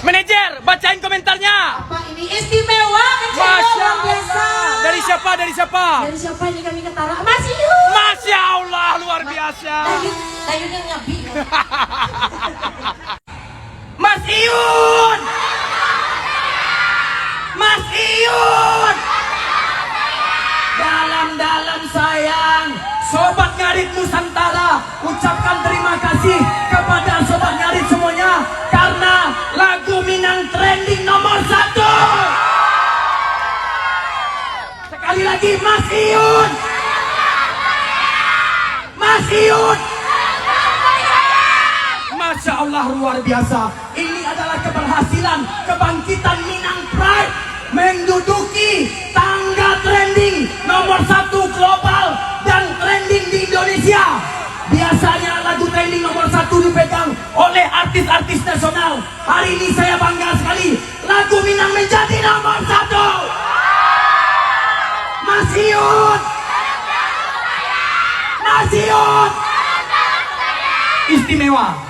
Manajer, bacain komentarnya. Apa ini istimewa? Masya Luar biasa. Allah. Dari siapa? Dari siapa? Dari siapa ini kami ketara? Mas Iyun. Masya Allah, luar biasa. Dayunnya nyabi. Mas Iyun. Mas Iyun. Dalam-dalam sayang, Sobat Ngarit Nusantara, ucapkan terima kasih kepada Sobat Ngarit semuanya karena lagu Minang trending nomor 1. Sekali lagi, Mas Iyun. Mas Iyun. Masya Allah, luar biasa. Ini adalah keberhasilan kebangkitan Minang Pride menduduki tangga trending nomor 1 global dan trending di Indonesia. Biasanya lagu trending nomor 1 dipegang oleh artis-artis nasional. Hari ini saya bangga sekali, lagu Minang menjadi nomor 1. Mas Iyun. Mas Iyun. Istimewa.